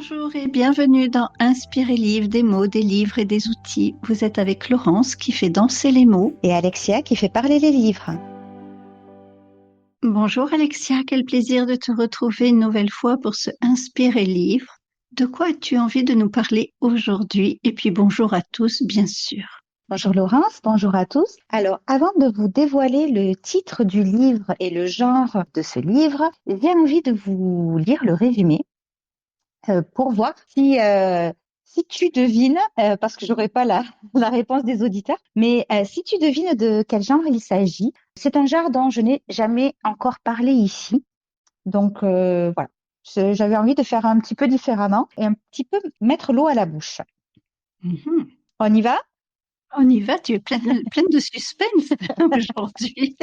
Bonjour et bienvenue dans Inspirer Livre, des mots, des livres et des outils. Vous êtes avec Laurence qui fait danser les mots. Et Alexia qui fait parler les livres. Bonjour Alexia, quel plaisir de te retrouver une nouvelle fois pour ce Inspirer Livre. De quoi as-tu envie de nous parler aujourd'hui? Et puis bonjour à tous, bien sûr. Bonjour Laurence, bonjour à tous. Alors, avant de vous dévoiler le titre du livre et le genre de ce livre, j'ai envie de vous lire le résumé pour voir si tu devines, parce que j'aurai pas la réponse des auditeurs, mais si tu devines de quel genre il s'agit. C'est un genre dont je n'ai jamais encore parlé ici. Donc voilà, j'avais envie de faire un petit peu différemment et un petit peu mettre l'eau à la bouche. Mhm. On y va? On y va, tu es pleine de suspense aujourd'hui.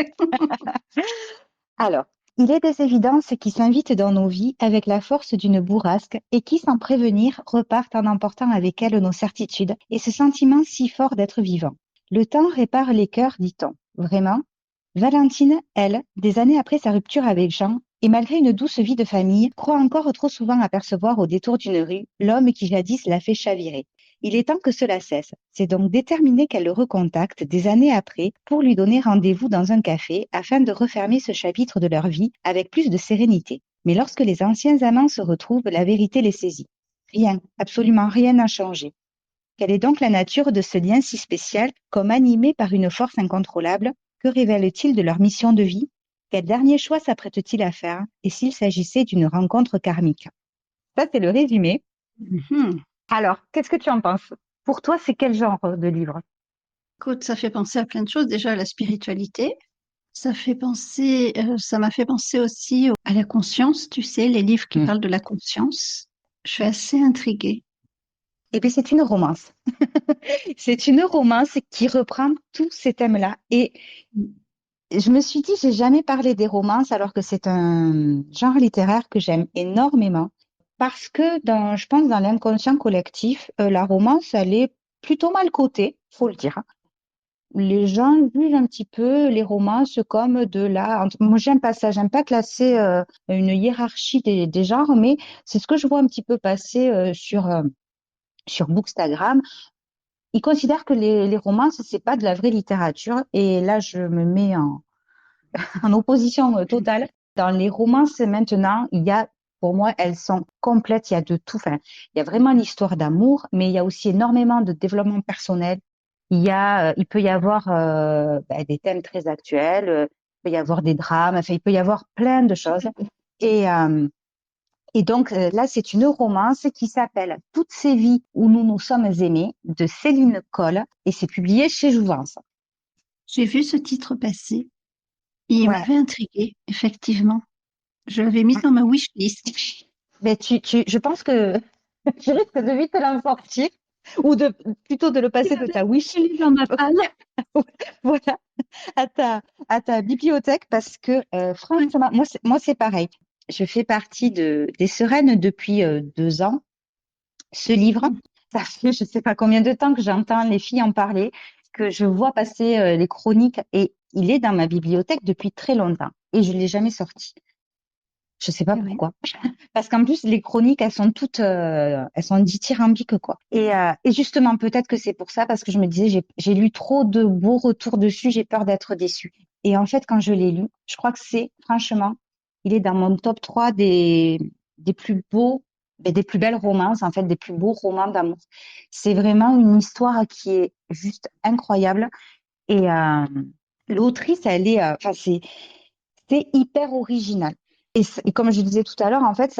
Alors, il est des évidences qui s'invitent dans nos vies avec la force d'une bourrasque et qui, sans prévenir, repartent en emportant avec elles nos certitudes et ce sentiment si fort d'être vivant. Le temps répare les cœurs, dit-on. Vraiment? Valentine, elle, des années après sa rupture avec Jean, et malgré une douce vie de famille, croit encore trop souvent apercevoir au détour d'une rue l'homme qui jadis l'a fait chavirer. Il est temps que cela cesse. C'est donc déterminé qu'elle le recontacte des années après pour lui donner rendez-vous dans un café afin de refermer ce chapitre de leur vie avec plus de sérénité. Mais lorsque les anciens amants se retrouvent, la vérité les saisit. Rien, absolument rien n'a changé. Quelle est donc la nature de ce lien si spécial, comme animé par une force incontrôlable? Que révèle-t-il de leur mission de vie? Quel dernier choix s'apprête-t-il à faire? Et s'il s'agissait d'une rencontre karmique? Ça, c'est le résumé. Mhm. Alors, qu'est-ce que tu en penses? Pour toi, c'est quel genre de livre? Écoute, ça fait penser à plein de choses. Déjà à la spiritualité. Ça m'a fait penser aussi à la conscience, tu sais, les livres qui Hmm. parlent de la conscience. Je suis assez intriguée. Eh bien, c'est une romance. C'est une romance qui reprend tous ces thèmes-là. Et je me suis dit, j'ai jamais parlé des romances alors que c'est un genre littéraire que j'aime énormément. Parce que je pense dans l'inconscient collectif, la romance, elle est plutôt mal cotée, faut le dire. Les gens jugent un petit peu les romances comme moi, j'aime pas ça, j'aime pas classer une hiérarchie des genres, mais c'est ce que je vois un petit peu passer sur Bookstagram. Ils considèrent que les romances, c'est pas de la vraie littérature. Et là, je me mets en opposition totale. Dans les romances maintenant, pour moi, elles sont complètes. Il y a de tout. Enfin, il y a vraiment l'histoire d'amour, mais il y a aussi énormément de développement personnel. Il peut y avoir des thèmes très actuels. Il peut y avoir des drames. Enfin, il peut y avoir plein de choses. Et donc là, c'est une romance qui s'appelle Toutes ces vies où nous nous sommes aimés de Céline Coll et c'est publié chez Jouvence. J'ai vu ce titre passer. Il Ouais. m'avait intriguée, effectivement. Je l'avais mise dans ma wishlist. Mais je pense que tu risques de vite l'en sortir ou plutôt de le passer de ta wish, Je l'ai dans ma palle. voilà, à ta bibliothèque parce que Ouais. franchement, moi c'est pareil. Je fais partie des Sereines depuis 2 ans. Ce livre, ça fait je sais pas combien de temps que j'entends les filles en parler, que je vois passer les chroniques et il est dans ma bibliothèque depuis très longtemps et je l'ai jamais sorti. Je sais pas Ah ouais. pourquoi. Parce qu'en plus, les chroniques, elles sont dithyrambiques, quoi. Et justement, peut-être que c'est pour ça, parce que je me disais, j'ai lu trop de beaux retours dessus, j'ai peur d'être déçue. Et en fait, quand je l'ai lu, je crois que franchement, il est dans mon top 3 des plus beaux, des plus belles romances, en fait, des plus beaux romans d'amour. C'est vraiment une histoire qui est juste incroyable. Et l'autrice, enfin, c'est hyper original. Et comme je disais tout à l'heure, en fait,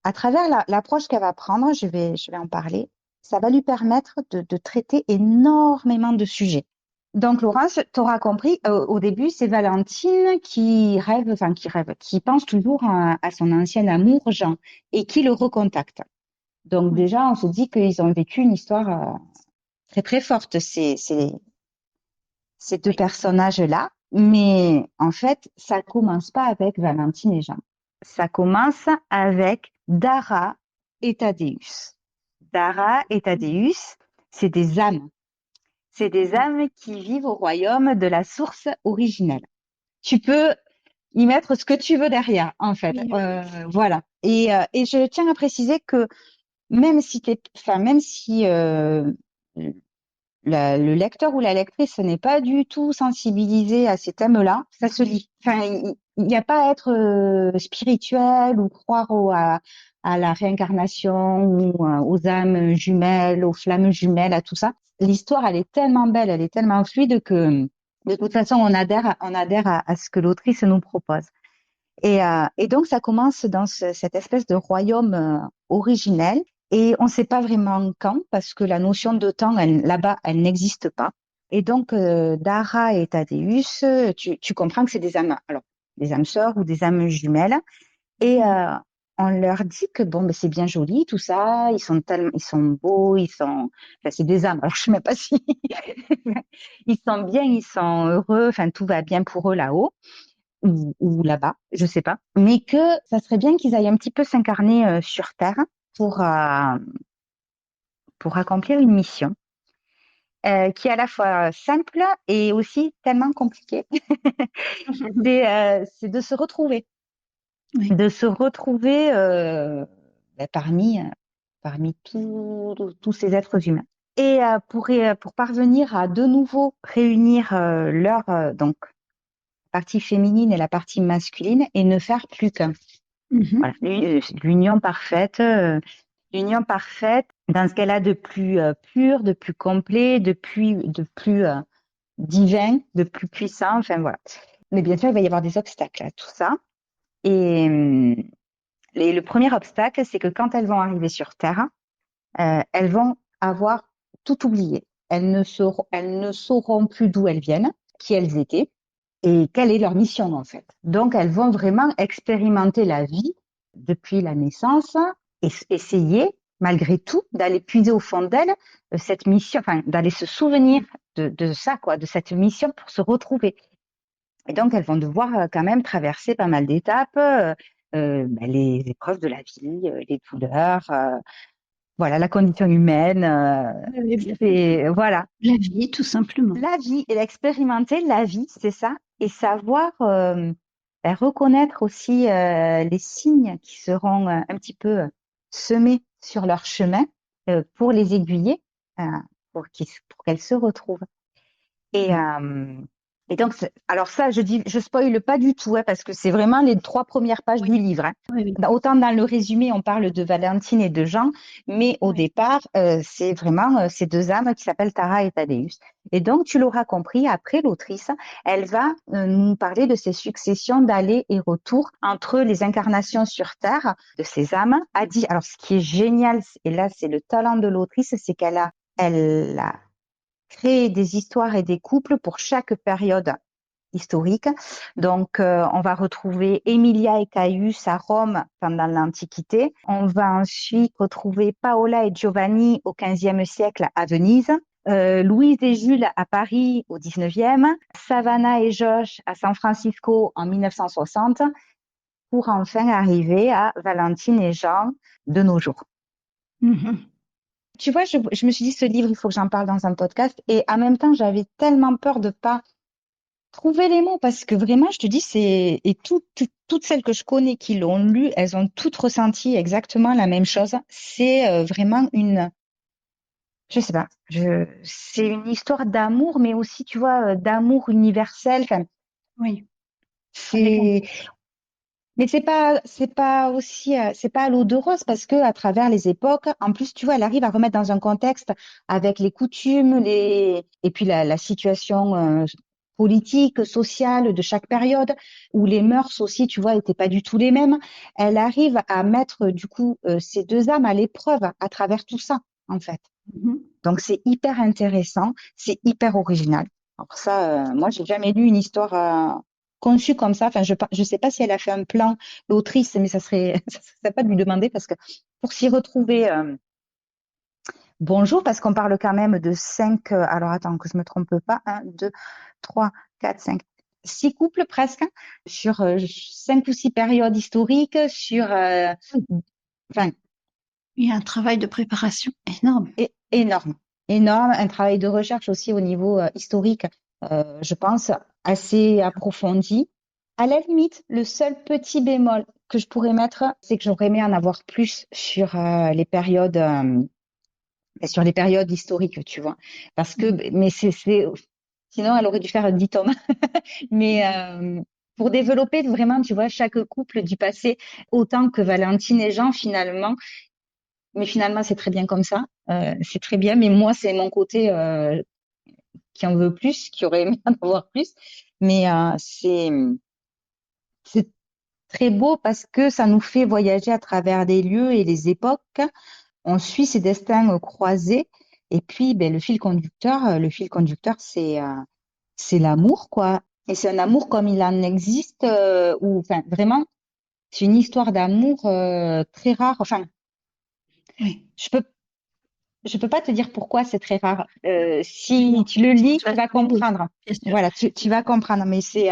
à travers l'approche qu'elle va prendre, je vais en parler, ça va lui permettre de traiter énormément de sujets. Donc, Laurence, tu auras compris, au début, c'est Valentine qui pense toujours à son ancien amour, Jean, et qui le recontacte. Donc, Ouais. déjà, on se dit qu'ils ont vécu une histoire très, très forte, ces deux Oui. personnages-là. Mais en fait, ça commence pas avec Valentine et Jean. Ça commence avec Dara et Thaddeus. Dara et Thaddeus, c'est des âmes. C'est des Mhm. âmes qui vivent au royaume de la source originelle. Tu peux y mettre ce que tu veux derrière, en fait. Oui, Voilà. Et je tiens à préciser que même si le lecteur ou la lectrice n'est pas du tout sensibilisé à ces thèmes-là, ça se lit. Enfin, il n'y a pas à être spirituel ou croire à la réincarnation ou aux âmes jumelles, aux flammes jumelles, à tout ça. L'histoire, elle est tellement belle, elle est tellement fluide que de toute façon, on adhère à ce que l'autrice nous propose. Et donc, ça commence dans cette espèce de royaume originel. Et on ne sait pas vraiment quand, parce que la notion de temps, là-bas, elle n'existe pas. Et donc, Dara et Thaddeus, tu comprends que c'est des âmes, alors, des âmes sœurs ou des âmes jumelles. Et oui. on leur dit que bon, ben, c'est bien joli, tout ça, ils sont beaux, enfin, c'est des âmes. Alors, je sais même pas si ils sont bien, ils sont heureux, enfin, tout va bien pour eux là-haut ou là-bas, je sais pas, mais que ça serait bien qu'ils aillent un petit peu s'incarner sur Terre pour euh, pour accomplir une mission qui est à la fois simple et aussi tellement compliquée. C'est Oui. de se retrouver ben, parmi tous ces êtres humains. Et pour parvenir à de nouveau réunir donc partie féminine et la partie masculine et ne faire plus qu'un. Voilà, Mhm. l'union parfaite dans ce qu'elle a de plus pur, de plus complet, de plus divin, de plus puissant. Enfin voilà. Mais bien sûr, il va y avoir des obstacles à tout ça. Et, le premier obstacle, c'est que quand elles vont arriver sur Terre, elles vont avoir tout oublié. Elles ne sauront plus d'où elles viennent, qui elles étaient et quelle est leur mission en fait. Donc elles vont vraiment expérimenter la vie depuis la naissance et essayer malgré tout d'aller puiser au fond d'elles cette mission, enfin d'aller se souvenir de ça quoi, de cette mission pour se retrouver. Et donc elles vont devoir quand même traverser pas mal d'étapes, ben, les épreuves de la vie, les douleurs, voilà la condition humaine, Oui, bien sûr. c'est voilà La vie, tout simplement. la vie et expérimenter la vie, c'est ça, et savoir ben, reconnaître aussi les signes qui seront un petit peu semés sur leur chemin pour les aiguiller, euh, pour qu'elles se retrouvent. Et, et donc, alors ça, je spoile pas du tout, hein, parce que c'est vraiment les 3 premières pages Oui, du livre. Hein. oui, oui. Autant dans le résumé, on parle de Valentine et de Jean, mais au Oui. départ, c'est vraiment ces deux âmes qui s'appellent Tara et Thaddeus. Et donc, tu l'auras compris, après l'autrice, elle va nous parler de ces successions d'allers et retours entre les incarnations sur Terre de ces âmes. Alors, ce qui est génial, et là, c'est le talent de l'autrice, c'est elle a créer des histoires et des couples pour chaque période historique. Donc, on va retrouver Emilia et Caius à Rome pendant l'Antiquité. On va ensuite retrouver Paola et Giovanni au XVe siècle à Venise. Louise et Jules à Paris au XIXe, Savannah et Josh à San Francisco en 1960, pour enfin arriver à Valentine et Jean de nos jours. Mhm. Tu vois, je me suis dit, ce livre, il faut que j'en parle dans un podcast. Et en même temps, j'avais tellement peur de pas trouver les mots parce que vraiment, je te dis, toutes celles que je connais qui l'ont lu, elles ont toutes ressenti exactement la même chose. C'est vraiment je sais pas, c'est une histoire d'amour, mais aussi, tu vois, d'amour universel. Enfin, Oui, avec un... c'est, mais c'est pas à l'eau de rose parce que à travers les époques, en plus, tu vois, elle arrive à remettre dans un contexte avec les coutumes, et puis la situation politique, sociale de chaque période, où les mœurs aussi, tu vois, étaient pas du tout les mêmes. Elle arrive à mettre du coup ces deux âmes à l'épreuve à travers tout ça, en fait. Mhm. Donc c'est hyper intéressant, c'est hyper original. Alors ça, moi j'ai jamais lu une histoire conçue comme ça. Enfin, je sais pas si elle a fait un plan, l'autrice, mais ça serait ça serait pas de lui demander parce que pour s'y retrouver, bonjour, parce qu'on parle quand même de cinq. Alors attends que je me trompe pas, un, deux, trois, quatre, cinq, six couples presque hein, sur 5 ou 6 périodes historiques, sur enfin Il y a un travail de préparation énorme. énorme, énorme, un travail de recherche aussi au niveau historique, je pense, assez approfondi. À la limite, le seul petit bémol que je pourrais mettre, c'est que j'aurais aimé en avoir plus sur sur les périodes historiques, tu vois. Parce que, mais sinon, elle aurait dû faire 10 tomes. Mais pour développer vraiment, tu vois, chaque couple du passé, autant que Valentine et Jean, finalement. Mais finalement, c'est très bien comme ça. C'est très bien. Mais moi, c'est mon côté qui en veut plus, qui aurait aimé en avoir plus. Mais c'est très beau parce que ça nous fait voyager à travers des lieux et les époques. On suit ces destins croisés. Et puis, ben, le fil conducteur, c'est l'amour, quoi. Et c'est un amour comme il en existe, ou, enfin, vraiment, c'est une histoire d'amour très rare. Enfin, Oui, je peux, je peux pas te dire pourquoi c'est très rare. mais Si non. tu le lis, Tu vas tu vas trouver, comprendre. bien sûr. Voilà, tu vas comprendre. Mais c'est,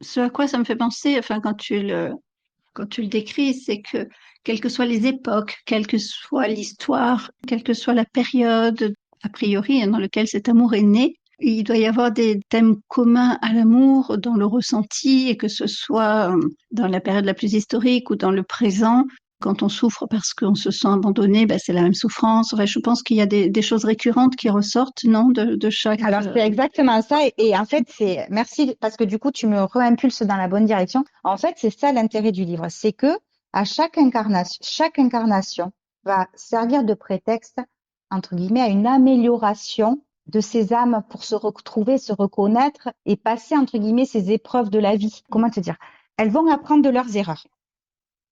Ce à quoi ça me fait penser, enfin, quand tu le décris, c'est que quelles que soient les époques, quelle que soit l'histoire, quelle que soit la période, a priori, hein, dans lequel cet amour est né, il doit y avoir des thèmes communs à l'amour dans le ressenti, et que ce soit dans la période la plus historique ou dans le présent. Quand on souffre parce qu'on se sent abandonné, ben c'est la même souffrance. Enfin, je pense qu'il y a des choses récurrentes qui ressortent, non, de chaque. alors c'est exactement ça. Et en fait, merci parce que du coup, tu me réimpulses dans la bonne direction. En fait, c'est ça l'intérêt du livre, c'est que à chaque incarnation va servir de prétexte, entre guillemets, à une amélioration de ces âmes pour se retrouver, se reconnaître et passer, entre guillemets, ces épreuves de la vie. Comment te dire? Elles vont apprendre de leurs erreurs.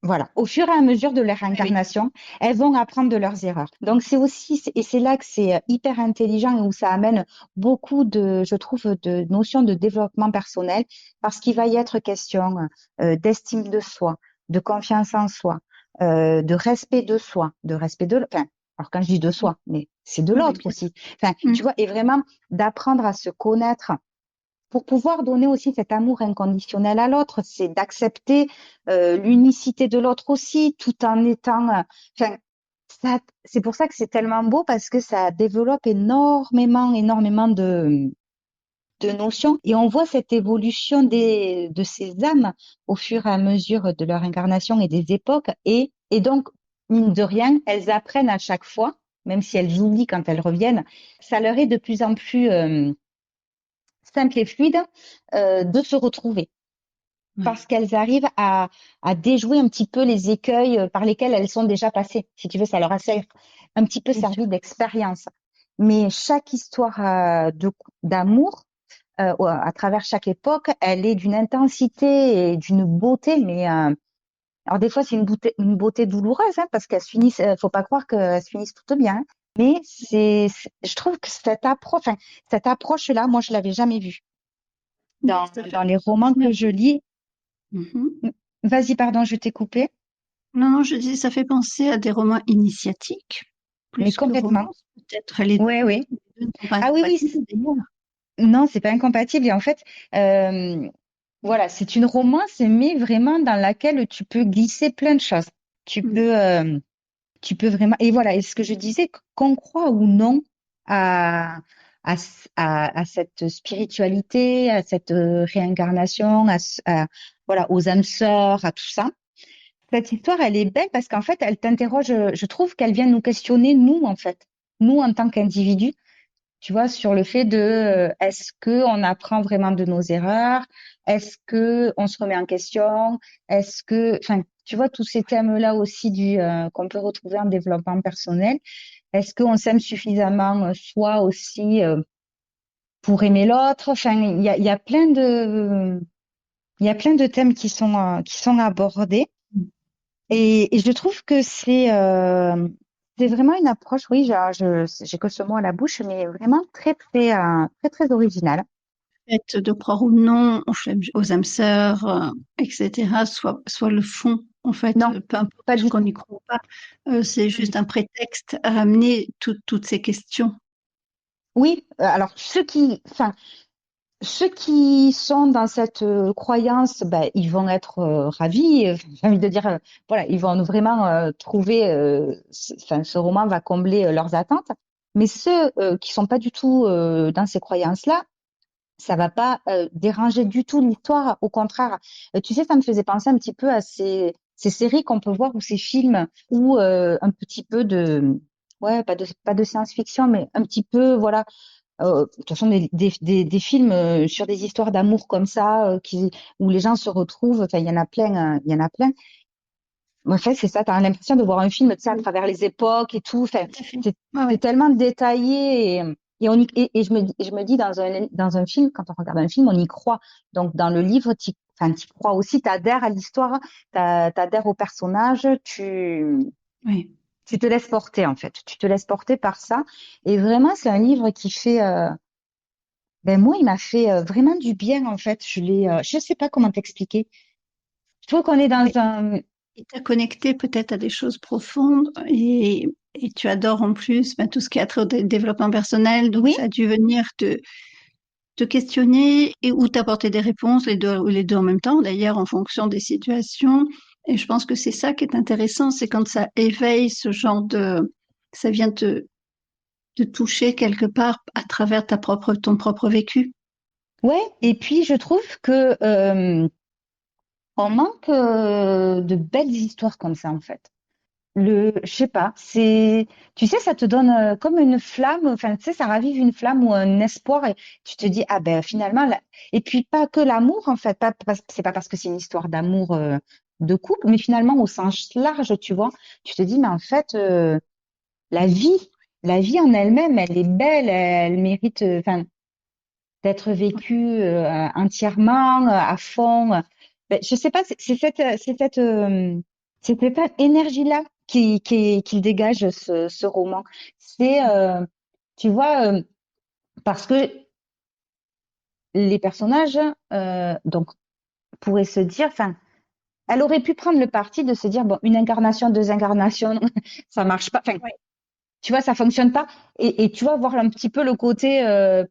Voilà, au fur et à mesure de leur Oui, incarnation, elles vont apprendre de leurs erreurs. Donc c'est aussi, et c'est là que c'est hyper intelligent et où ça amène beaucoup de, je trouve, de notions de développement personnel, parce qu'il va y être question d'estime de soi, de confiance en soi, de respect de soi, de respect de, enfin, alors quand je dis de soi, mais c'est de oui, oui, l'autre bien sûr. aussi. Enfin, tu vois, et vraiment d'apprendre à se connaître pour pouvoir donner aussi cet amour inconditionnel à l'autre, c'est d'accepter l'unicité de l'autre aussi, tout en étant. Enfin, c'est pour ça que c'est tellement beau parce que ça développe énormément de notions et on voit cette évolution de ces âmes au fur et à mesure de leur incarnation et des époques et donc mine de rien, elles apprennent à chaque fois, même si elles oublient quand elles reviennent, ça leur est de plus en plus simple et fluide de se retrouver parce Oui, qu'elles arrivent à déjouer un petit peu les écueils par lesquels elles sont déjà passées. Si tu veux, ça leur a un petit peu bien sûr. servi d'expérience. Mais chaque histoire d'amour, à travers chaque époque, elle est d'une intensité et d'une beauté, mais alors des fois c'est une beauté douloureuse, hein, parce qu'elles se finissent, faut pas croire qu'elles se finissent toutes bien. Hein. Mais je trouve que enfin, cette approche-là, moi je l'avais jamais vue Ça fait dans les romans que je penser. lis. Mhm. Vas-y, pardon, je t'ai coupé, Non, non, je dis, ça fait penser à des romans initiatiques, mais plus que complètement. romans. Peut-être les Ouais, deux, oui. les deux ne sont pas Ah oui, oui. incompatibles d'ailleurs. Non, c'est pas incompatible. Et en fait, euh, voilà, c'est une romance, mais vraiment dans laquelle tu peux glisser plein de choses. Tu Mm. peux, euh, tu peux vraiment. Et voilà, et ce que je disais, qu'on croit ou non à, à cette spiritualité, à cette réincarnation, voilà, aux âmes sœurs, à tout ça. Cette histoire, elle est belle parce qu'en fait, elle t'interroge, je trouve qu'elle vient nous questionner, nous, en fait, nous en tant qu'individus, tu vois, sur le fait de est-ce que on apprend vraiment de nos erreurs? Est-ce que on se remet en question? Est-ce que, enfin, tu vois, tous ces thèmes-là aussi qu'on peut retrouver en développement personnel. Est-ce qu'on s'aime suffisamment soi aussi pour aimer l'autre? Enfin, il y a plein de thèmes qui sont abordés. Et je trouve que c'est vraiment une approche, oui, j'ai que ce mot à la bouche, mais vraiment très originale. Fait de croire ou non aux âmes sœurs, etc., soit le fond, en fait, Non, peu pas importe du qu'on tout. y croit ou pas, c'est Pas du juste un tout. prétexte à amener toutes ces questions. Oui, alors ceux qui sont dans cette croyance, ben, ils vont être ravis. J'ai envie de dire, voilà, ils vont vraiment trouver, enfin, ce roman va combler leurs attentes. Mais ceux qui sont pas du tout dans ces croyances-là, ça va pas déranger du tout l'histoire. Au contraire, tu sais, ça me faisait penser un petit peu à ces séries qu'on peut voir ou ces films où un petit peu de, ouais, pas de science-fiction, mais un petit peu, voilà. De toute façon, des films sur des histoires d'amour comme ça, où les gens se retrouvent. Enfin, il y en a plein, il y en a plein. En fait, c'est ça. T'as l'impression de voir un film, tu sais, à travers les époques et tout. Enfin, Tout à fait. c'est Ouais, c'est ouais. tellement détaillé et je me dis dans un film, quand on regarde un film, on y croit. Donc dans le livre, enfin, t'y crois aussi, t'adhères à l'histoire, t'adhères au personnage, Oui. tu te laisses porter en fait. Tu te laisses porter par ça. Et vraiment, c'est un livre qui fait, ben moi, il m'a fait vraiment du bien en fait. Je sais pas comment t'expliquer. Je trouve qu'on est dans Oui. un, Et t'as connecté peut-être à des choses profondes et tu adores en plus ben, tout ce qui a trait au développement personnel, donc oui, ça a dû venir te questionner et ou t'apporter des réponses, les deux en même temps, d'ailleurs, en fonction des situations. Et je pense que c'est ça qui est intéressant, c'est quand ça éveille ce genre ça vient te toucher quelque part à travers ton propre vécu. ouais. Et puis je trouve que on manque de belles histoires comme ça en fait. Je sais pas, tu sais, ça te donne comme une flamme, enfin, tu sais, ça ravive une flamme ou un espoir et tu te dis, ah ben finalement, et puis pas que l'amour en fait, c'est pas parce que c'est une histoire d'amour de couple, mais finalement au sens large, tu vois, tu te dis, mais en fait, la vie, la vie en elle-même, elle est belle, elle mérite, enfin, d'être vécue entièrement, à fond. Ben, je sais pas, c'est cette énergie-là qu'il dégage ce roman. C'est, tu vois, parce que les personnages, donc, pourraient se dire, enfin, elle aurait pu prendre le parti de se dire, bon, une incarnation, deux incarnations, ça marche pas. Enfin, Ouais. tu vois, ça fonctionne pas. Et tu vas voir un petit peu le côté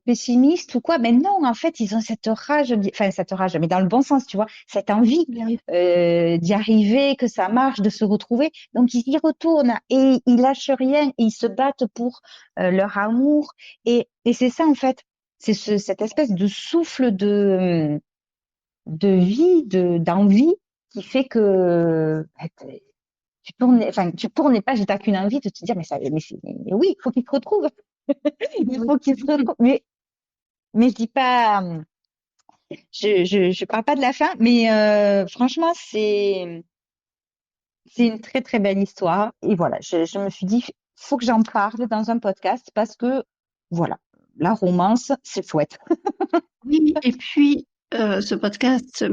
pessimiste ou quoi. Mais non, en fait, ils ont cette rage, enfin cette rage, mais dans le bon sens, tu vois, cette envie Il arrive. d'y arriver, que ça marche, de se retrouver. Donc ils y retournent et ils lâchent rien, et ils se battent pour leur amour. Et c'est ça en fait, c'est cette espèce de souffle de vie, d'envie qui fait que tu tournes les pages et t'as qu'une envie de te dire, mais oui, il faut qu'ils se retrouvent. Il Oui. faut qu'ils se retrouvent. Mais je dis pas, je parle pas de la fin, mais franchement, c'est une très, très belle histoire. Et voilà, je me suis dit, faut que j'en parle dans un podcast parce que, voilà, la romance, c'est chouette. Oui, et puis ce podcast,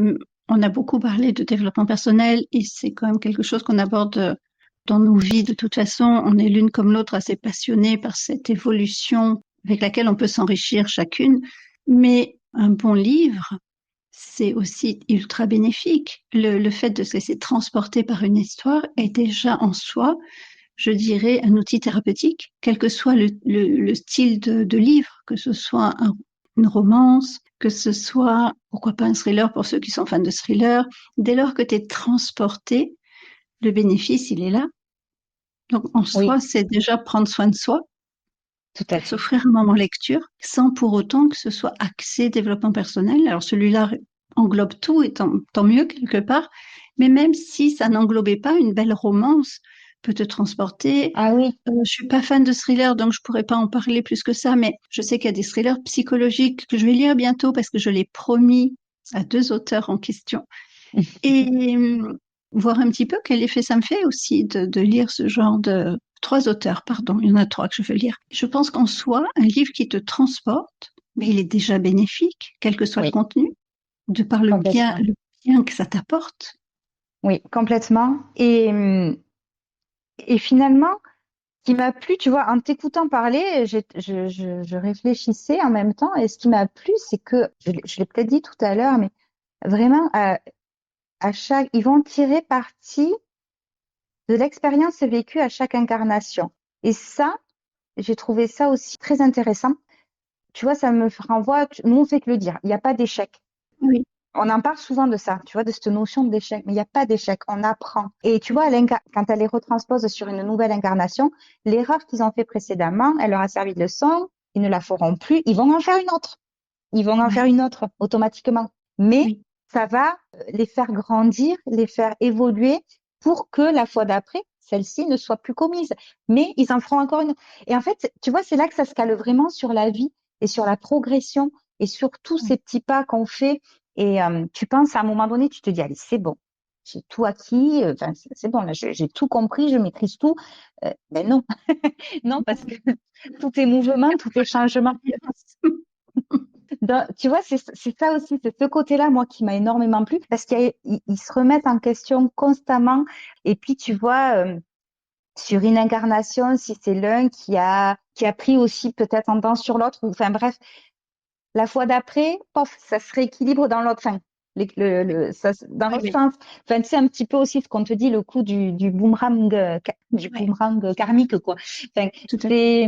on a beaucoup parlé de développement personnel et c'est quand même quelque chose qu'on aborde dans nos vies. De toute façon, on est l'une comme l'autre assez passionnées par cette évolution avec laquelle on peut s'enrichir chacune. Mais un bon livre, c'est aussi ultra bénéfique. Le fait de se laisser transporter par une histoire est déjà en soi, je dirais, un outil thérapeutique, quel que soit le style de livre, que ce soit une romance, que ce soit, pourquoi pas un thriller pour ceux qui sont fans de thriller. Dès lors que tu es transporté, le bénéfice, il est là. Donc, en Oui, soi, c'est déjà prendre soin de soi, tout à fait. s'offrir un moment lecture, sans pour autant que ce soit axé développement personnel. Alors, celui-là englobe tout, et tant mieux quelque part. Mais même si ça n'englobait pas, une belle romance peut te transporter. Ah oui, Je suis pas fan de thriller, donc je pourrais pas en parler plus que ça, mais je sais qu'il y a des thrillers psychologiques que je vais lire bientôt parce que je l'ai promis à deux auteurs en question. Et voir un petit peu quel effet ça me fait aussi de lire ce genre de... Trois auteurs, pardon, il y en a trois que je veux lire. Je pense qu'en soi, un livre qui te transporte, mais il est déjà bénéfique, quel que soit le oui, contenu, de par complètement. le bien que ça t'apporte. Oui, complètement. Et finalement, qui m'a plu, tu vois, en t'écoutant parler, je réfléchissais en même temps, et ce qui m'a plu, c'est que, je l'ai peut-être dit tout à l'heure, mais vraiment, ils vont tirer parti de l'expérience vécue à chaque incarnation. Et ça, j'ai trouvé ça aussi très intéressant. Tu vois, ça me renvoie, nous on fait que le dire, il n'y a pas d'échec. Oui, On en parle souvent de ça, tu vois, de cette notion d'échec, mais il n'y a pas d'échec, on apprend. Et tu vois, quand elle les retranspose sur une nouvelle incarnation, l'erreur qu'ils ont fait précédemment, elle leur a servi de leçon, ils ne la feront plus, ils vont en faire une autre. ils vont en Ouais, faire une autre automatiquement. Mais oui, ça va les faire grandir, les faire évoluer pour que la fois d'après, celle-ci ne soit plus commise. Mais ils en feront encore une. Et en fait, tu vois, c'est là que ça se cale vraiment sur la vie et sur la progression et sur tous ces petits pas qu'on fait. Et tu penses à un moment donné, tu te dis, allez, c'est bon, j'ai tout acquis, enfin, c'est bon, là, j'ai tout compris, je maîtrise tout. Ben non, non, parce que tout est mouvement, tout est changement. Tu vois, c'est ça aussi, c'est ce côté-là, moi, qui m'a énormément plu, parce qu'ils se remettent en question constamment. Et puis, tu vois, sur une incarnation, si c'est l'un qui a pris aussi peut-être tendance sur l'autre, ou enfin bref, la fois d'après, pof, ça se rééquilibre dans l'autre, enfin, dans oui, l'autre oui, sens. Enfin, tu sais, un petit peu aussi ce qu'on te dit, le coup du boomerang, du oui, boomerang karmique, quoi. Enfin, tout à fait.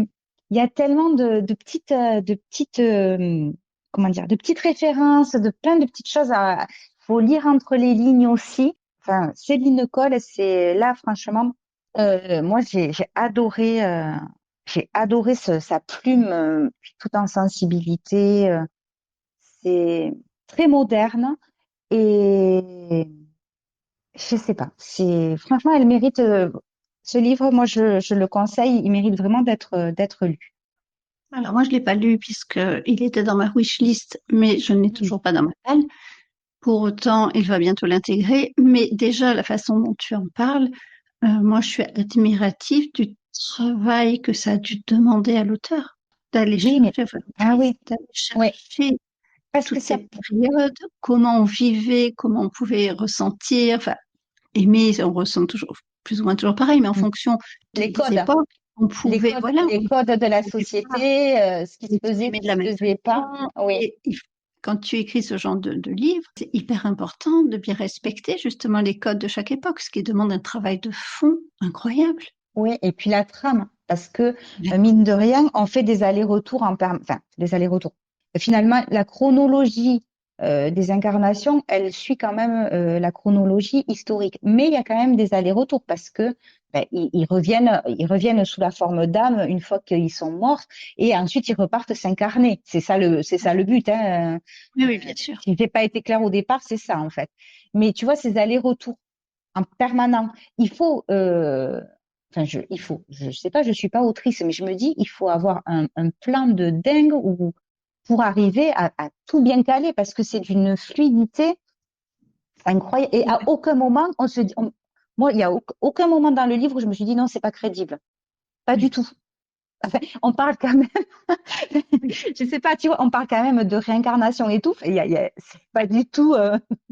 il y a tellement comment dire, de petites références, de plein de petites choses faut lire entre les lignes aussi. Enfin, Céline Cole, c'est là, franchement, moi, j'ai adoré sa plume, puis tout en sensibilité. C'est très moderne et je sais pas. Franchement, elle mérite ce livre. Moi, je le conseille. Il mérite vraiment d'être lu. Alors moi, je l'ai pas lu puisque il était dans ma wish list, mais je ne l'ai Oui, toujours pas dans ma palle. Pour autant, il va bientôt l'intégrer. Mais déjà, la façon dont tu en parles, moi, je suis admirative du travail que ça a dû demander à l'auteur d'aller oui, mais chercher, enfin, ah l'autrice, oui, d'aller oui, chercher parce que toutes ça, ces périodes, comment on vivait, comment on pouvait ressentir, enfin, aimer, on ressent toujours, plus ou moins toujours pareil, mais en fonction les des codes, époques, on pouvait, voilà, les codes de la on pouvait pas société, ce qui se faisait, s'exprimer ce de qui la se même faisait pas. façon. Oui, Et quand tu écris ce genre de livre, c'est hyper important de bien respecter justement les codes de chaque époque, ce qui demande un travail de fond incroyable. oui. Et puis la trame, parce que mine de rien, on fait des allers-retours enfin, des allers-retours. Finalement, la chronologie des incarnations, elle suit quand même la chronologie historique. Mais il y a quand même des allers-retours parce que ben, ils reviennent sous la forme d'âme une fois qu'ils sont morts et ensuite ils repartent s'incarner. C'est ça le but. Hein. Oui, oui, bien sûr. Si j'ai pas été clair au départ, c'est ça en fait. Mais tu vois, ces allers-retours en permanent, il faut, enfin, je sais pas, je suis pas autrice, mais je me dis, il faut avoir un plan de dingue pour arriver à tout bien caler parce que c'est d'une fluidité incroyable. Et à aucun moment, on se dit, moi, il y a aucun moment dans le livre où je me suis dit, non, c'est pas crédible. Pas du Oui, tout. Enfin, on parle quand même, oui. je sais pas, tu vois, on parle quand même de réincarnation et tout. C'est pas du tout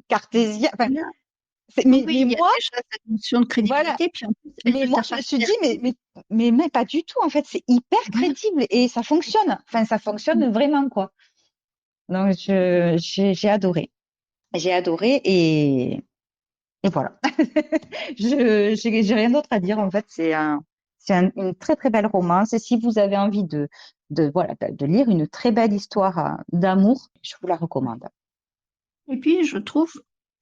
cartésien. Enfin, Là, oui, mais il y a moi, déjà cette notion de voilà. crédibilité, puis en plus, elle Mais ne moi, je me t'appartient suis dit, plus. mais pas du tout. En fait, c'est hyper Voilà. crédible et ça fonctionne. Enfin, ça fonctionne vraiment, quoi. Donc, j'ai adoré. J'ai adoré et voilà. J'ai rien d'autre à dire. En fait, une très, très belle romance. Et si vous avez envie voilà, de lire une très belle histoire d'amour, je vous la recommande. Et puis, je trouve,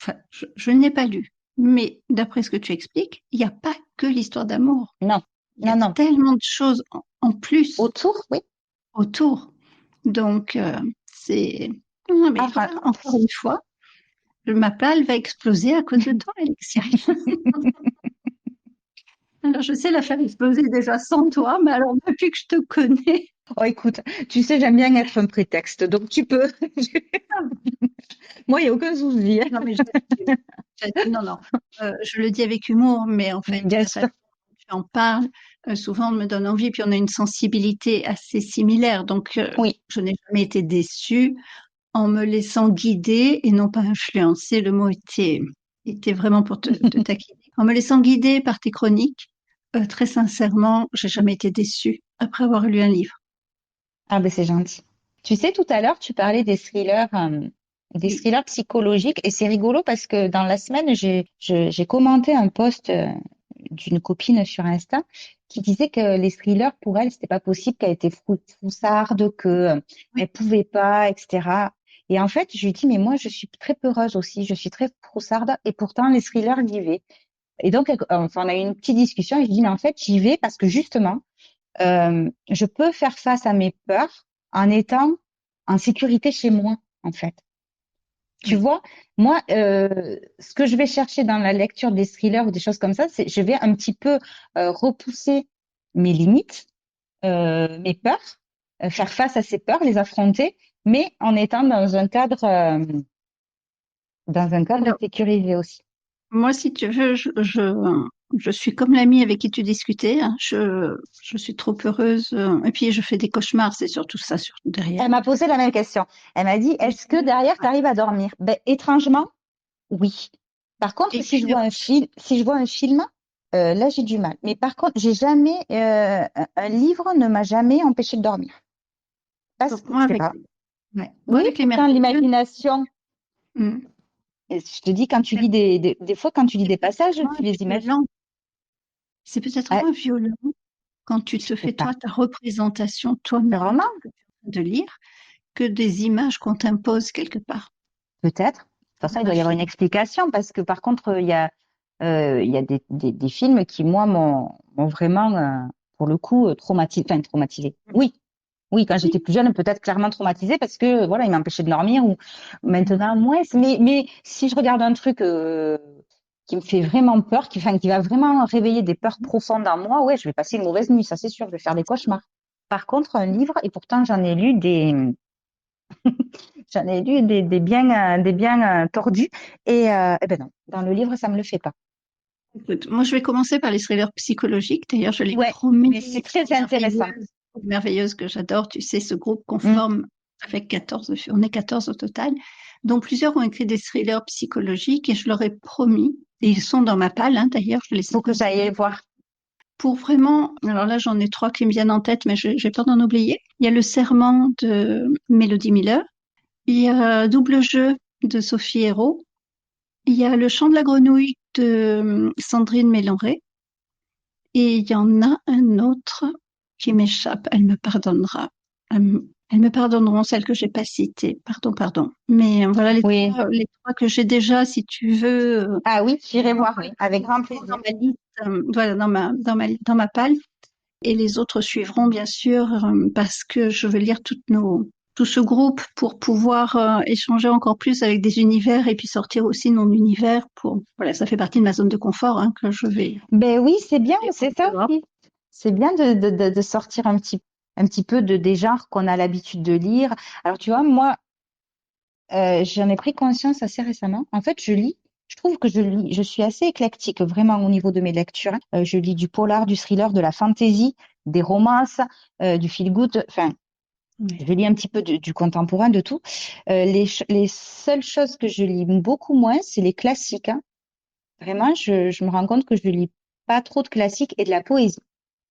enfin, je ne l'ai pas lu, mais d'après ce que tu expliques, il n'y a pas que l'histoire d'amour. Non, Il y a non, non. tellement de choses en plus Autour, oui. autour. Donc, c'est... Non, mais Enfin, voilà, encore une fois, ma palle va exploser à cause de toi, Alexia. Alors, je sais la faire exploser déjà sans toi, mais alors depuis que je te connais, oh, écoute, tu sais, j'aime bien être un prétexte, donc tu peux. Moi, il n'y a aucun souci. non, mais non, non, je le dis avec humour, mais en fait, Bien la façon sûr. dont tu en parles, souvent me donne envie, puis on a une sensibilité assez similaire, donc Oui. je n'ai jamais été déçue en me laissant guider et non pas influencer. Le mot était vraiment pour te taquiner. En me laissant guider par tes chroniques, très sincèrement, j'ai jamais été déçue après avoir lu un livre. Ah ben c'est gentil. Tu sais, tout à l'heure, tu parlais des Oui, thrillers psychologiques et c'est rigolo parce que dans la semaine, j'ai commenté un post d'une copine sur Insta qui disait que les thrillers, pour elle, c'était pas possible, qu'elle était froussarde, que oui, elle pouvait pas, etc. Et en fait, je lui dis, mais moi, je suis très peureuse aussi, je suis très froussarde et pourtant, les thrillers, j'y vais. Et donc, enfin, on a eu une petite discussion et je dis, mais en fait, j'y vais parce que justement, je peux faire face à mes peurs en étant en sécurité chez moi, en fait. Tu Oui. vois, moi, ce que je vais chercher dans la lecture des thrillers ou des choses comme ça, c'est je vais un petit peu repousser mes limites, mes peurs, faire face à ces peurs, les affronter, mais en étant dans un cadre Alors, sécurisé aussi. moi, si tu veux, je suis comme l'amie avec qui tu discutais, hein. Je suis trop heureuse. Et puis, je fais des cauchemars, c'est surtout ça derrière. Elle m'a posé la même question. Elle m'a dit, est-ce que derrière, tu arrives à dormir? Ben, étrangement, oui. Par contre, Et puis, si je vois un film, là, j'ai du mal. Mais par contre, j'ai jamais, un livre ne m'a jamais empêché de dormir. Parce donc, que, je sais pas. ouais, moi, Oui, avec les pourtant, merveilleuses, l'imagination, hum, et je te dis, quand tu lis des fois, quand tu lis c'est des peut-être passages, moins tu les imagines. violent. C'est peut-être Ah, moins violent quand tu je te sais fais, pas. toi, ta représentation toi-même Vraiment, de ce que tu es en train de lire que des images qu'on t'impose quelque part peut-être. De toute façon, il dans doit un y avoir une film. explication parce que par contre, il y a des films qui, moi, m'ont vraiment, pour le coup, traumatisé. Enfin, traumatisé. Oui, oui, quand j'étais Oui. plus jeune, peut-être clairement traumatisée parce que, voilà, il m'empêchait de dormir ou maintenant, moins. Mais si je regarde un truc, qui me fait vraiment peur, qui va vraiment réveiller des peurs profondes en moi, ouais, je vais passer une mauvaise nuit, ça c'est sûr, je vais faire des cauchemars. Par contre, un livre, et pourtant j'en ai lu des biens tordus, et ben non, dans le livre, ça me le fait pas. Écoute, moi, je vais commencer par les thrillers psychologiques. D'ailleurs, je l'ai Ouais, mais c'est promis très intéressant. aux merveilleuses que j'adore. Tu sais, ce groupe qu'on Mm. forme avec 14, on est 14 au total. Donc, plusieurs ont écrit des thrillers psychologiques et je leur ai promis, et ils sont dans ma palle, hein, d'ailleurs, je les ai Faut que postés j'aille voir. pour vraiment, alors là, j'en ai trois qui me viennent en tête, mais j'ai peur d'en oublier. Il y a Le Serment de Mélodie Miller. Il y a Double Jeu de Sophie Hérault. Il y a Le Chant de la Grenouille de Sandrine Mélanré. Et il y en a un autre qui m'échappe. Elle me pardonnera. Elles me pardonneront, celles que j'ai pas citées. Pardon, pardon. Mais voilà Oui. les trois que j'ai déjà, si tu veux, Ah oui, j'irai voir, oui, avec qui grand sont plaisir. dans ma liste, voilà, dans ma palle. Et les autres suivront, bien sûr, parce que je veux lire tout ce groupe pour pouvoir échanger encore plus avec des univers et puis sortir aussi de mon univers voilà, ça fait partie de ma zone de confort, hein, que je vais Ben oui, c'est bien, défendre c'est ça dehors. aussi. C'est bien de sortir un petit peu des genres qu'on a l'habitude de lire. Alors, tu vois, moi, j'en ai pris conscience assez récemment. En fait, je trouve que je suis assez éclectique vraiment au niveau de mes lectures. Je lis du polar, du thriller, de la fantasy, des romances, du feel good. Enfin, Ouais. je lis un petit peu du contemporain, de tout. Les seules choses que je lis beaucoup moins, c'est les classiques, hein. Vraiment, je me rends compte que je lis pas trop de classiques et de la poésie.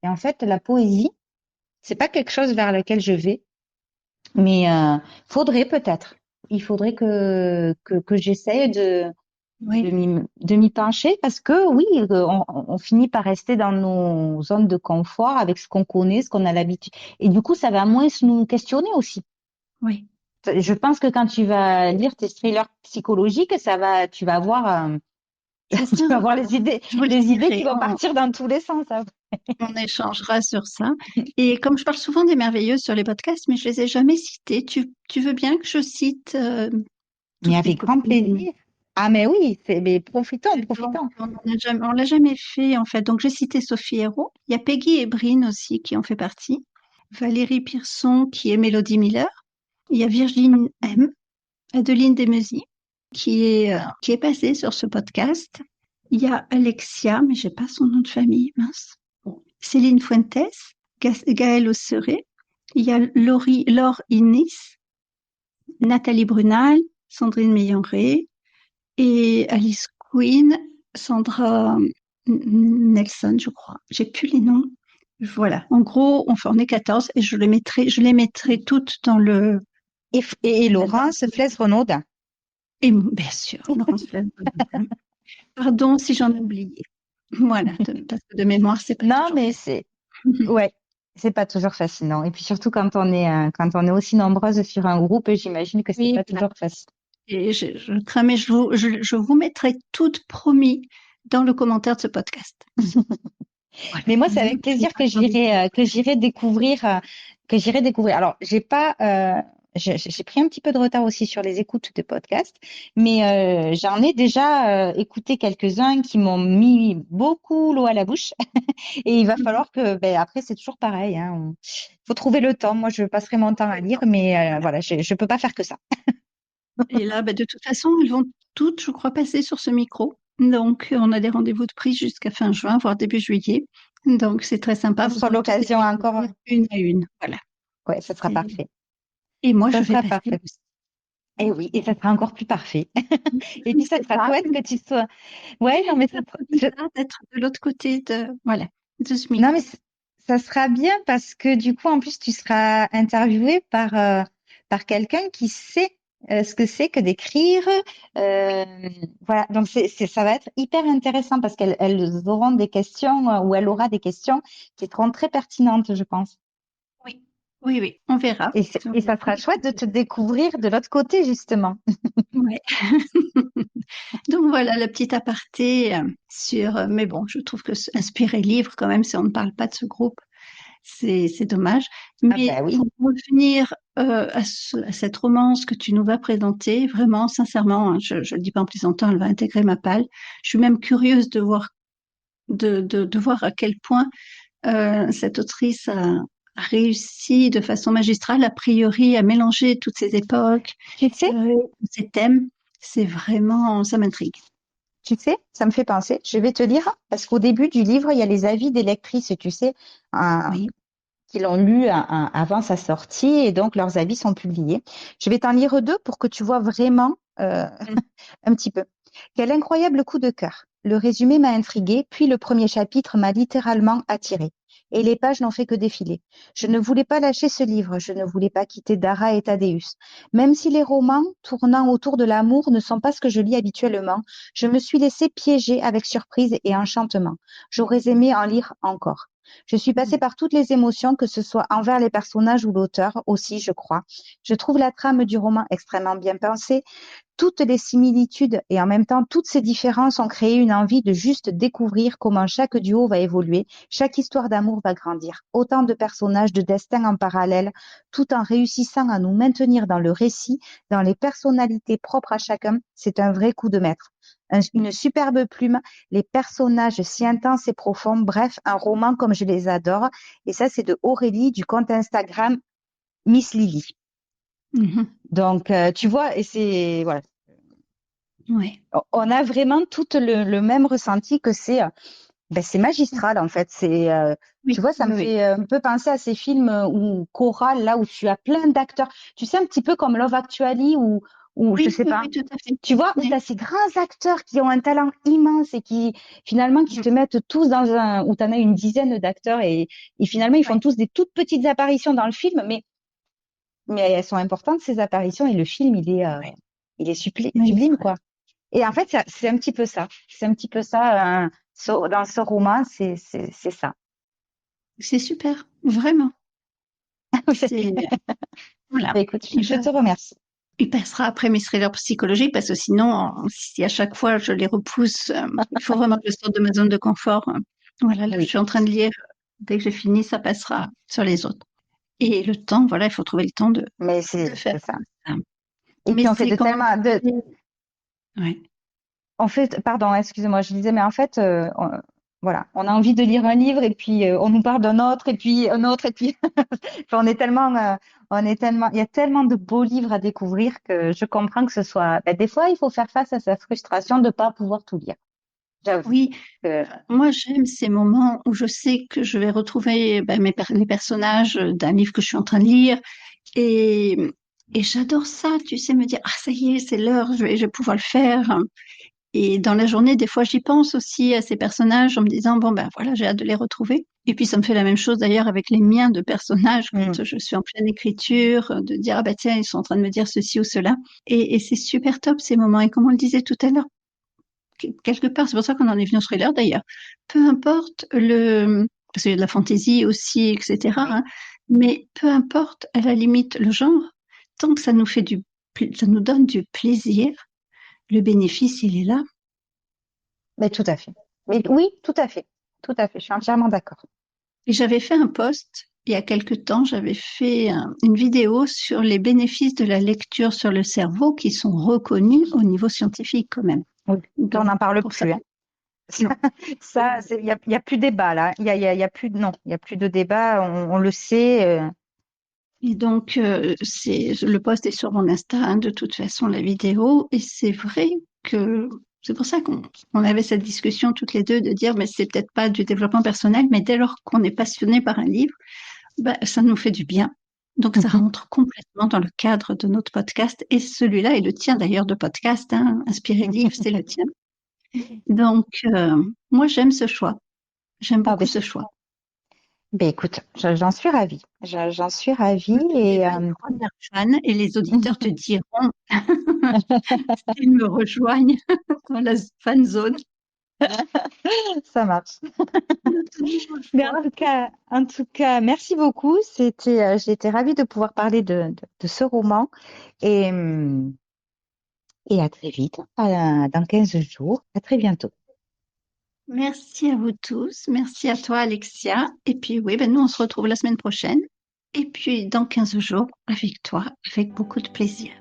Et en fait, la poésie, c'est pas quelque chose vers lequel je vais, mais faudrait peut-être. Il faudrait que j'essaye Oui. de m'y pencher parce que oui, on finit par rester dans nos zones de confort avec ce qu'on connaît, ce qu'on a l'habitude. Et du coup, ça va moins nous questionner aussi. Oui. Je pense que quand tu vas lire tes thrillers psychologiques, tu vas avoir, C'est tu ça. vas avoir Je vous le les idées qui dirai. vont partir dans tous les sens, hein. On échangera sur ça. Et comme je parle souvent des merveilleuses sur les podcasts, mais je les ai jamais citées, tu veux bien que je cite Mais toutes mes avec grand copines? plaisir. Ah, mais oui, mais profitons, Donc, profitons. on l'a jamais fait, en fait. Donc, j'ai cité Sophie Hérault. Il y a Peggy et Brine aussi qui en fait partie. Valérie Pierson qui est Mélodie Miller. Il y a Virginie M, Adeline Desmesy qui est passée sur ce podcast. Il y a Alexia, mais j'ai pas son nom de famille, mince. Bon. Céline Fuentes, Gaëlle Osseret. Il y a Laure Innis, Nathalie Brunal, Sandrine Meillanré et Alice Quinn, Sandra Nelson, je crois. J'ai plus les noms. Voilà. En gros, on est 14 et je les mettrai toutes dans Et Laurence Flesrenaud. et bien sûr, Laurence Flamme. Pardon si j'en ai oublié. Voilà, parce que de mémoire, c'est pas Non, toujours mais facile. ouais, c'est pas toujours facile, non. Et puis surtout quand on est aussi nombreuses sur un groupe, j'imagine que c'est Oui, pas voilà. toujours facile. Et je crains, mais je vous mettrai toutes promis dans le commentaire de ce podcast. Voilà. Mais moi, c'est Même avec tu plaisir m'as accordé. que j'irai découvrir. Alors, j'ai pas. j'ai pris un petit peu de retard aussi sur les écoutes de podcasts, mais j'en ai déjà écouté quelques-uns qui m'ont mis beaucoup l'eau à la bouche. Et il va falloir que, ben, après, c'est toujours pareil, hein. Faut trouver le temps. Moi, je passerai mon temps à lire, mais voilà, je peux pas faire que ça. Et là, bah, de toute façon, elles vont toutes, je crois, passer sur ce micro. Donc, on a des rendez-vous de prise jusqu'à fin juin, voire début juillet. Donc, c'est très sympa. Ce Vous sera pourrez toutes les l'occasion encore. découvrir une à une. Voilà. Ouais, ça sera Et, parfait. et moi, Ça je vais sera passer parfait. aussi. Et oui, et ça sera encore plus parfait. Et puis, ça C'est sera ça. chouette que tu sois. Ouais, non, mais C'est un peu bizarre d'être de l'autre côté voilà, de ce non, mais micro. ça sera bien parce que du coup, en plus, tu seras interviewé par quelqu'un qui sait ce que c'est que d'écrire. Euh, voilà, donc ça va être hyper intéressant parce qu'elles auront des questions ou elle aura des questions qui seront très pertinentes, je pense. Oui, oui, oui, on verra. Et ça sera chouette de te découvrir de l'autre côté, justement. Ouais. Donc voilà le petit aparté sur. Mais bon, je trouve que inspirer livre, quand même, si on ne parle pas de ce groupe, c'est dommage. Ah Mais ben pour oui, revenir à cette romance que tu nous vas présenter, vraiment, sincèrement, hein, je ne le dis pas en plaisantant, elle va intégrer ma palle. Je suis même curieuse de voir, de voir à quel point cette autrice a réussi de façon magistrale, a priori, à mélanger toutes ces époques, tu sais, tous ces thèmes. C'est vraiment, ça m'intrigue. ça me fait penser. Je vais te lire parce qu'au début du livre, il y a les avis des lectrices, tu sais, Oui. qui l'ont lu avant sa sortie et donc leurs avis sont publiés. Je vais t'en lire deux pour que tu vois vraiment un petit peu. Quel incroyable coup de cœur. Le résumé m'a intrigué, puis le premier chapitre m'a littéralement attiré. Et les pages n'ont fait que défiler. Je ne voulais pas lâcher ce livre, je ne voulais pas quitter Dara et Thaddeus. Même si les romans tournant autour de l'amour ne sont pas ce que je lis habituellement, je me suis laissé piéger avec surprise et enchantement. J'aurais aimé en lire encore. Je suis passée par toutes les émotions, que ce soit envers les personnages ou l'auteur aussi, je crois. Je trouve la trame du roman extrêmement bien pensée. Toutes les similitudes et en même temps toutes ces différences ont créé une envie de juste découvrir comment chaque duo va évoluer, chaque histoire d'amour va grandir. Autant de personnages, de destins en parallèle, tout en réussissant à nous maintenir dans le récit, dans les personnalités propres à chacun. C'est un vrai coup de maître. Une superbe plume, les personnages si intenses et profonds, bref, un roman comme je les adore. Et ça, c'est de Aurélie du compte Instagram Miss Lily. Mhm. Donc, tu vois, et c'est voilà, Ouais. on a vraiment tout le même ressenti que c'est magistral en fait. Tu Oui, vois, ça me oui, oui. fait un peu penser à ces films où choral là où tu as plein d'acteurs. Tu sais un petit peu comme Love Actually ou je Oui, sais oui, pas. oui, tout à fait. Tu vois, où tu Oui, as ces grands acteurs qui ont un talent immense et qui finalement qui mhm. te mettent tous où tu en as une dizaine d'acteurs et finalement ils font Ouais. tous des toutes petites apparitions dans le film, mais elles sont importantes ces apparitions et le film Ouais. sublime Magistral. quoi. Et en fait, c'est un petit peu ça. C'est un petit peu ça. Dans ce roman, c'est ça. C'est super, vraiment. C'est voilà. Écoute, je te remercie. Il passera après mes thrillers psychologiques parce que sinon, si à chaque fois je les repousse, il faut vraiment que je sorte de ma zone de confort. Voilà, là, je Oui, suis en train de lire. Dès que j'ai fini, ça passera sur les autres. Et le temps, voilà, il faut trouver le temps mais de faire c'est ça. ça. Et Mais puis on fait c'est de comment tellement de, dire, ouais. on fait, pardon, excusez-moi, je disais, mais en fait, voilà, on a envie de lire un livre et puis on nous parle d'un autre et puis un autre et puis enfin, on est tellement, il y a tellement de beaux livres à découvrir que je comprends que ce soit. Ben, des fois, il faut faire face à sa frustration de ne pas pouvoir tout lire. J'avoue. Oui, que- moi j'aime ces moments où je sais que je vais retrouver ben, les personnages d'un livre que je suis en train de lire et, et j'adore ça, tu sais, me dire, ah ça y est, c'est l'heure, je vais pouvoir le faire. Et dans la journée, des fois, j'y pense aussi à ces personnages en me disant, bon, ben voilà, j'ai hâte de les retrouver. Et puis, ça me fait la même chose d'ailleurs avec les miens de personnages Mm. quand je suis en pleine écriture, de dire, ah bah tiens, ils sont en train de me dire ceci ou cela. Et c'est super top ces moments. Et comme on le disait tout à l'heure, quelque part, c'est pour ça qu'on en est venu au thriller d'ailleurs. Peu importe parce qu'il y a de la fantaisie aussi, etc. Oui, hein, mais peu importe à la limite le genre, tant que ça nous fait ça nous donne du plaisir, le bénéfice, il est là. mais tout à fait. Mais oui, tout à fait. Tout à fait. Je suis entièrement d'accord. Et j'avais fait un post il y a quelque temps, j'avais fait une vidéo sur les bénéfices de la lecture sur le cerveau qui sont reconnus au niveau scientifique quand même. Oui. Ça, on Donc, n'en parle pour ça, plus, hein. non. Ça, il y a plus débat là. Il y a plus, non, il y a plus de débat. On le sait. Et donc, le post est sur mon Insta, hein, de toute façon, la vidéo. Et c'est vrai que c'est pour ça qu'on avait cette discussion toutes les deux de dire, mais c'est peut-être pas du développement personnel, mais dès lors qu'on est passionné par un livre, bah, ça nous fait du bien. Donc, ça rentre complètement dans le cadre de notre podcast. Et celui-là est le tien d'ailleurs de podcast, hein, Inspiré Livre, c'est le tien. Donc, moi, j'aime ce choix. J'aime Ah, beaucoup ce choix. ben écoute, j'en suis ravie. J'en suis ravie Tu n'es et pas une première fan et les auditeurs te diront s'ils me rejoignent dans la fan zone. ça marche. Toujours le Mais choix. en tout cas, merci beaucoup. J'ai été ravie de pouvoir parler de ce roman et, hum, et à très vite, dans 15 jours. À très bientôt. Merci à vous tous. Merci à toi, Alexia. Et puis, oui, ben, nous, on se retrouve la semaine prochaine. Et puis, dans 15 jours, avec toi, avec beaucoup de plaisir.